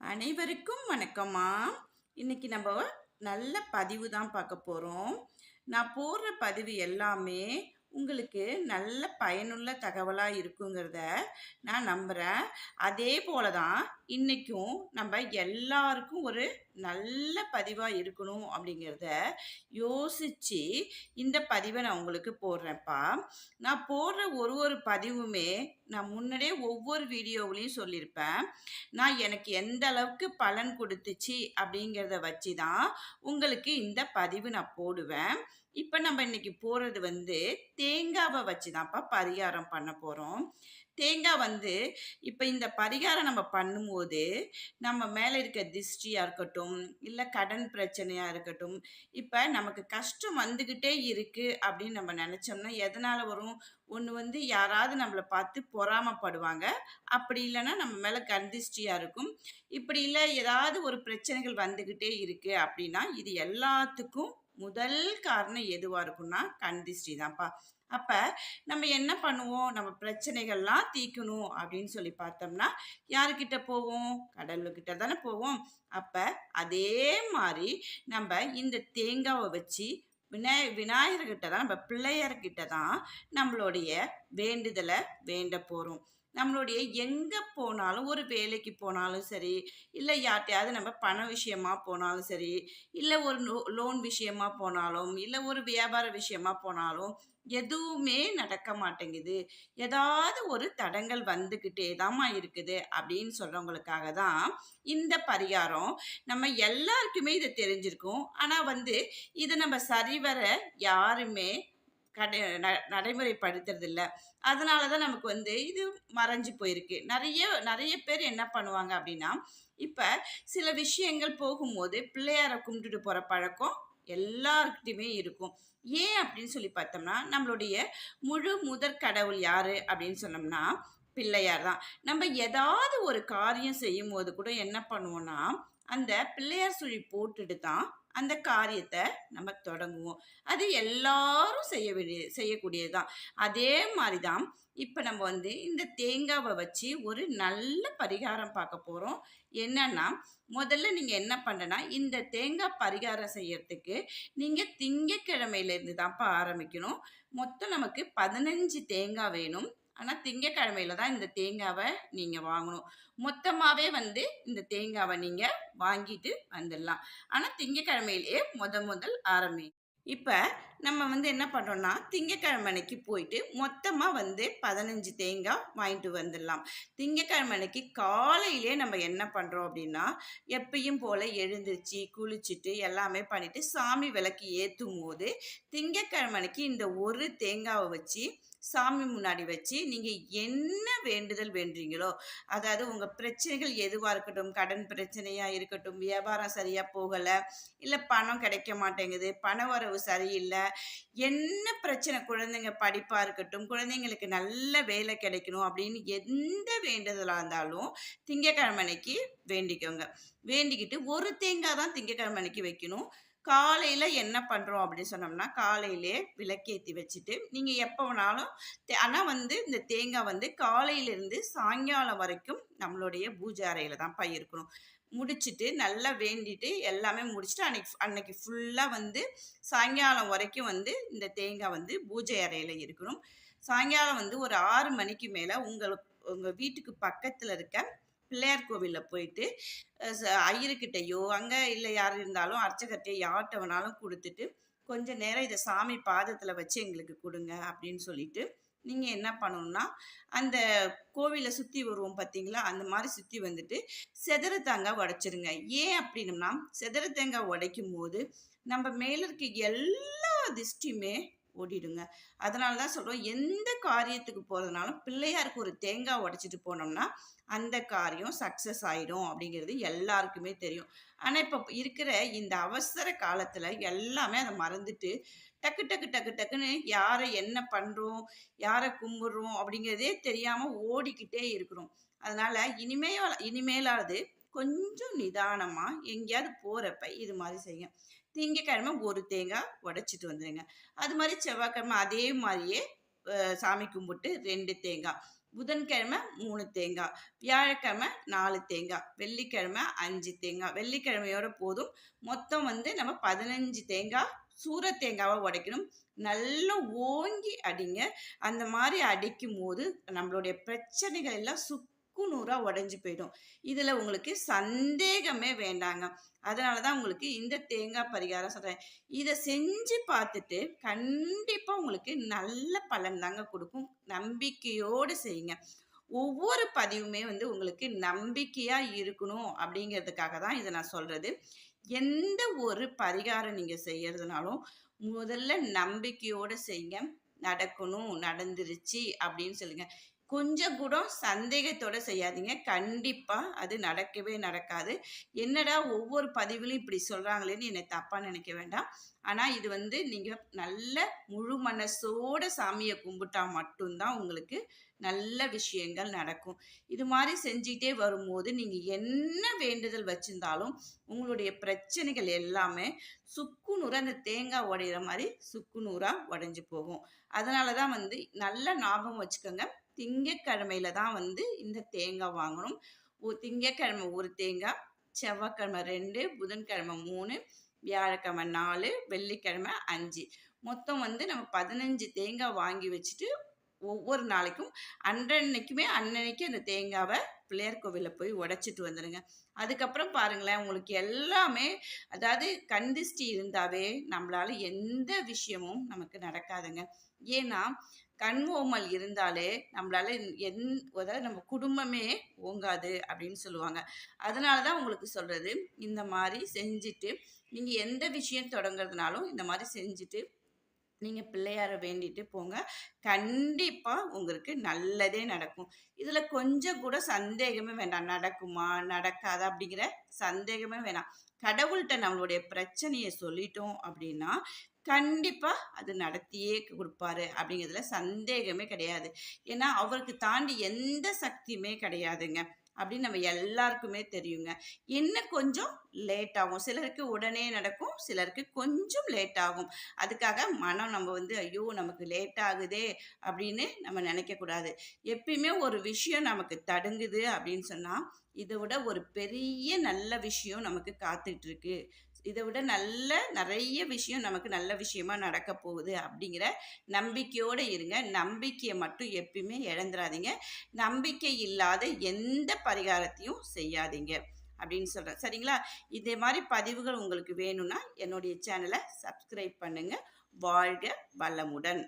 அனைவருக்கும் வணக்கம்மா. இன்னைக்கு நம்ம நல்ல பதிவு தான் பார்க்க போறோம். நான் போடுற பதிவு எல்லாமே உங்களுக்கு நல்ல பயனுள்ள தகவலா இருக்குங்கிறத நான் நம்புறேன். அதே போல தான் இன்னைக்கும் நம்ம எல்லாருக்கும் ஒரு நல்ல பதிவா இருக்கணும் அப்படிங்கிறத யோசிச்சு இந்த பதிவை நான் உங்களுக்கு போடுறேன்ப்பா. நான் போடுற ஒரு பதிவுமே நான் முன்னாடியே ஒவ்வொரு வீடியோவிலையும் சொல்லியிருப்பேன். நான் எனக்கு எந்த அளவுக்கு பலன் கொடுத்துச்சு அப்படிங்கிறத வச்சு தான் உங்களுக்கு இந்த பதிவு நான் போடுவேன். இப்போ நம்ம இன்னைக்கு போறது தேங்காவை வச்சு தான்ப்பா பரிகாரம் பண்ண போறோம். தேங்காய் இப்போ இந்த பரிகாரம் நம்ம பண்ணும்போது நம்ம மேலே இருக்க திஷ்டியா இருக்கட்டும், இல்லை கடன் பிரச்சனையா இருக்கட்டும், இப்போ நமக்கு கஷ்டம் வந்துக்கிட்டே இருக்கு அப்படின்னு நம்ம நினச்சோம்னா எதனால வரும்? ஒன்று யாராவது நம்மளை பார்த்து பொறாமப்படுவாங்க. அப்படி இல்லைன்னா நம்ம மேலே கண் திஷ்டியா இருக்கும். இப்படி இல்லை ஏதாவது ஒரு பிரச்சனைகள் வந்துக்கிட்டே இருக்கு அப்படின்னா இது எல்லாத்துக்கும் முதல் காரணம் எதுவா இருக்கும்னா கண் திஷ்டி தான்ப்பா. அப்ப நம்ம என்ன பண்ணுவோம்? நம்ம பிரச்சனைகள்லாம் தீர்க்கணும் அப்படின்னு சொல்லி பார்த்தோம்னா யாருக்கிட்ட போவோம்? கடவுள்கிட்ட தானே போவோம். அப்ப அதே மாதிரி நம்ம இந்த தேங்காவை வச்சு விநாயகர்கிட்ட தான், நம்ம பிள்ளையார்கிட்ட தான் நம்மளுடைய வேண்டுதலை வேண்ட போறோம். நம்மளுடைய எங்க போனாலும், ஒரு வேலைக்கு போனாலும் சரி, இல்லை யார்ட்டையாவது நம்ம பண விஷயமா போனாலும் சரி, இல்லை ஒரு லோன் விஷயமா போனாலும், இல்லை ஒரு வியாபார விஷயமா போனாலும் எதுவுமே நடக்க மாட்டேங்குது. ஏதாவது ஒரு தடங்கல் வந்துக்கிட்டே தாம்மா இருக்குது அப்படின்னு சொல்றவங்களுக்காக தான் இந்த பரிகாரம். நம்ம எல்லாருக்குமே இது தெரிஞ்சிருக்கும். ஆனா இதை நம்ம சரிவர யாருமே நடைமுறைப்படுத்துறது இல்ல. அதனால தான் நமக்கு இது மறைஞ்சு போயிருக்கு. நிறைய நிறைய பேர் என்ன பண்ணுவாங்க அப்படின்னா, இப்ப சில விஷயங்கள் போகும்போது பிள்ளையார கும்பிட்டுட்டு போற பழக்கம் எல்லார்கிட்டயுமே இருக்கும். ஏன் அப்படின்னு சொல்லி பார்த்தோம்னா, நம்மளுடைய முழு முதற் கடவுள் யாரு அப்படின்னு சொன்னோம்னா, பிள்ளையார் தான். நம்ம ஏதாவது ஒரு காரியம் செய்யும்போது கூட என்ன பண்ணுவோம்னா, அந்த பிள்ளையார் சுழி போட்டுட்டு தான் அந்த காரியத்த நம்ம தொடங்குவோம். அது எல்லாரும் செய்யக்கூடியது தான். அதே மாரி தான் இப்ப நம்ம இந்த தேங்காவ வச்சு ஒரு நல்ல பரிகாரம் பார்க்க போறோம். என்னன்னா, முதல்ல நீங்க என்ன பண்ணனா, இந்த தேங்காய் பரிகாரம் செய்யறதுக்கு நீங்க திங்கட்கிழமையிலேருந்து தான்ப்பா ஆரம்பிக்கணும். மொத்தம் நமக்கு 15 தேங்காய் வேணும். ஆனா திங்கட்கிழமையில தான் இந்த தேங்காவ நீங்க வாங்கணும். மொத்தமாவே இந்த தேங்காவ நீங்க வாங்கிட்டு வந்துடலாம். ஆனா திங்கட்கிழமையிலேயே முதல் ஆரம்பி. இப்ப நம்ம என்ன பண்றோம்னா, திங்கட்கிழமை அன்னைக்கு போயிட்டு மொத்தமா 15 தேங்காய் வாங்கிட்டு வந்துடலாம். திங்கட்கிழமை அன்னைக்கு காலையிலேயே நம்ம என்ன பண்றோம் அப்படின்னா, எப்பயும் போல எழுந்திருச்சு, குளிச்சுட்டு எல்லாமே பண்ணிட்டு சாமி விளக்கு ஏத்தும்போது, திங்கட்கிழமை அன்னைக்கு இந்த ஒரு தேங்காவ வச்சு சாமி முன்னாடி வச்சு நீங்க என்ன வேண்டுதல் வேண்டுறீங்களோ, அதாவது உங்க பிரச்சனைகள் எதுவா இருக்கட்டும், கடன் பிரச்சனையா இருக்கட்டும், வியாபாரம் சரியா போகல, இல்ல பணம் கிடைக்க மாட்டேங்குது, பண வரவு சரியில்ல, என்ன பிரச்சனை, குழந்தைங்க படிப்பா இருக்கட்டும், குழந்தைங்களுக்கு நல்ல வேலை கிடைக்கணும் அப்படின்னு எந்த வேண்டுதலா இருந்தாலும் திங்கட்கிழமை அன்னைக்கு வேண்டிக்கோங்க. வேண்டிக்கிட்டு ஒரு தேங்காய் தான் திங்கட்கிழமை அன்னைக்கு வைக்கணும். காலையில என்ன பண்றோம் அப்படின்னு சொன்னோம்னா, காலையிலே விளக்கேத்தி வச்சுட்டு, நீங்க எப்ப வேணாலும் ஆனா இந்த தேங்காய் காலையிலிருந்து சாயங்காலம் வரைக்கும் நம்மளுடைய பூஜை அறையில தான்ப்பா இருக்கணும். முடிச்சுட்டு, நல்லா வேண்டிட்டு, எல்லாமே முடிச்சுட்டு, அன்னைக்கு அன்னைக்கு ஃபுல்லா சாயங்காலம் வரைக்கும் இந்த தேங்காய் பூஜை அறையில இருக்கணும். சாயங்காலம் ஒரு 6 மணிக்கு மேல உங்க வீட்டுக்கு பக்கத்துல இருக்க பிள்ளையார் கோவில்ல போயிட்டு, ஐயருக்கிட்டயோ, அங்க இல்ல யார் இருந்தாலும் அர்ச்சகர்ட்டயோ யார்ட்ட வேணாலும் குடுத்துட்டு, "கொஞ்ச நேரம் இத சாமி பாதத்துல வச்சு எங்களுக்கு குடுங்க" அப்படின்னு சொல்லிட்டு, நீங்க என்ன பண்ணணும்னா, அந்த கோவில சுத்தி வருவோம் பார்த்தீங்களா? அந்த மாரி சுத்தி செதற தேங்காய் உடைச்சிருங்க. ஏன் அப்படின்னம்னா, செதற தேங்காய் உடைக்கும்போது, நம்ம மேல இருக்க எல்லா திஷ்டியுமே ஓடிடுங்க. அதனால தான் சொல்றோம், எந்த காரியத்துக்கு போறதுனாலும் பிள்ளையாருக்கு ஒரு தேங்காய் உடைச்சிட்டு போனோம்னா, அந்த காரியம் சக்சஸ் ஆயிடும் அப்படிங்கிறது எல்லாருக்குமே தெரியும். ஆனா, இப்ப இருக்கிற இந்த அவசர காலத்துல எல்லாமே அத மறந்துட்டு, டக்கு டக்கு டக்கு டக்குன்னு யார என்ன பண்றோம், யார கும்பிடுறோம் அப்படிங்கிறதே தெரியாம ஓடிக்கிட்டே இருக்கிறோம். அதனால இனிமேலாவது கொஞ்சம் நிதானமா எங்கேயாவது போறப்ப இது மாரி செய்யுங்க. திங்கட்கிழமை ஒரு தேங்காய் உடைச்சிட்டு வந்துருங்க. அது மாரி செவ்வாய்க்கிழமை அதே மாரியே சாமி கும்பிட்டு 2 தேங்காய். புதன்கிழமை 3 தேங்காய், வியாழக்கிழமை 4 தேங்காய், வெள்ளிக்கிழமை 5 தேங்காய். வெள்ளிக்கிழமையோட போதும். மொத்தம் வந்து நம்ம 15 தேங்காய் சூர தேங்காவா உடைக்கணும். நல்லா ஓங்கி அடிங்க. அந்த மாதிரி அடிக்கும்போது நம்மளுடைய பிரச்சனைகள் எல்லாம் சுக்குநூறா உடைஞ்சு போயிடும். இதுல உங்களுக்கு சந்தேகமே வேண்டாங்க. அதனால தான் உங்களுக்கு இந்த தேங்காய் பரிகாரம் சொல்றேன். இத செஞ்சு பார்த்துட்டு கண்டிப்பா உங்களுக்கு நல்ல பலன் தாங்க குடுக்கும். நம்பிக்கையோடு செய்யுங்க. ஒவ்வொரு பதிவுமே வந்து உங்களுக்கு நம்பிக்கையா இருக்கணும் அப்படிங்கிறதுக்காக தான் இத நான் சொல்றது. எந்த ஒரு பரிகாரம் நீங்க செய்யறதுனாலும், முதல்ல நம்பிக்கையோட செய்யுங்க. நடக்கணும், நடந்துருச்சு அப்படின்னு சொல்லுங்க. கொஞ்சம் கூட சந்தேகத்தோட செய்யாதீங்க. கண்டிப்பா அது நடக்கவே நடக்காது. என்னடா ஒவ்வொரு பதிவிலும் இப்படி சொல்றாங்களேன்னு என்னை தப்பா நினைக்க வேண்டாம். ஆனா இது வந்து நீங்க நல்ல முழு மனசோட சாமிய கும்பிட்டா மட்டும் தான் உங்களுக்கு நல்ல விஷயங்கள் நடக்கும். இது மாரி செஞ்சுட்டே வரும்போது, நீங்க என்ன வேண்டுதல் வச்சிருந்தாலும், உங்களுடைய பிரச்சனைகள் எல்லாமே சுக்குநூறா அந்த தேங்காய் உடையிற மாரி சுக்குநூறா உடைஞ்சு போகும். அதனால தான் வந்து நல்லா ஞாபகம் வச்சுக்கோங்க. திங்கட்கிழமையில தான் வந்து இந்த தேங்காய் வாங்கணும். திங்கட்கிழமை 1 தேங்காய், செவ்வாய்க்கிழமை 2, புதன்கிழமை 3, வியாழக்கிழமை 4, வெள்ளிக்கிழமை 5. மொத்தம் வந்து நம்ம 15 தேங்காய் வாங்கி வச்சுட்டு, ஒவ்வொரு நாளைக்கும் அன்றன்னைக்குமே அன்னன்னைக்கு அந்த தேங்காவ பிள்ளையார் கோவில்ல போய் உடைச்சிட்டு வந்துருங்க. அதுக்கப்புறம் பாருங்களேன், உங்களுக்கு எல்லாமே அதாவது கண் திருஷ்டி இருந்தாவே நம்மளால எந்த விஷயமும் நமக்கு நடக்காதுங்க. ஏன்னா, கண் ஓமல் இருந்தாலே நம்மளால அதாவது நம்ம குடும்பமே ஓங்காது அப்படின்னு சொல்லுவாங்க. அதனால தான் உங்களுக்கு சொல்றது, இந்த மாரி செஞ்சுட்டு, நீங்க எந்த விஷயம் தொடங்குறதுனாலும் இந்த மாரி செஞ்சுட்டு நீங்க பிள்ளையார வேண்டிட்டு போங்க. கண்டிப்பா உங்களுக்கு நல்லதே நடக்கும். இதுல கொஞ்சம் கூட சந்தேகமே வேண்டாம். நடக்குமா? நடக்காதா? அப்படிங்கிற சந்தேகமே வேணாம். கடவுள்ட்ட நம்மளுடைய பிரச்சனைய சொல்லிட்டோம் அப்படின்னா, கண்டிப்பா அது நடத்தியே குடுப்பாரு அப்படிங்கிறதுல சந்தேகமே கிடையாது. ஏன்னா, அவருக்கு தாண்டி எந்த சக்தியுமே கிடையாதுங்க. அப்படின்னு நம்ம எல்லாருக்குமே தெரியுங்க. என்ன கொஞ்சம் லேட் ஆகும். சிலருக்கு உடனே நடக்கும். சிலருக்கு கொஞ்சம் லேட் ஆகும். அதுக்காக மனம் நம்ம வந்து, ஐயோ! நமக்கு லேட் ஆகுதே அப்படின்னு நம்ம நினைக்கக்கூடாது. எப்பயுமே ஒரு விஷயம் நமக்கு தடுங்குது அப்படின்னு சொன்னா, இத விட ஒரு பெரிய நல்ல விஷயம் நமக்கு காத்துட்டு இருக்கு. இத விட நல்ல நெறைய விஷயம் நமக்கு நல்ல விஷயமா நடக்க போகுது அப்படிங்கிற நம்பிக்கையோட இருங்க. நம்பிக்கைய மட்டும் எப்பயுமே இழந்துராதீங்க. நம்பிக்கை இல்லாத எந்த பரிகாரத்தையும் செய்யாதீங்க. அப்படின்னு சொல்றேன். சரிங்களா? இதே மாரி பதிவுகள் உங்களுக்கு வேணும்னா, என்னுடைய சேனல சப்ஸ்கிரைப் பண்ணுங்க. வாழ்க வளமுடன்.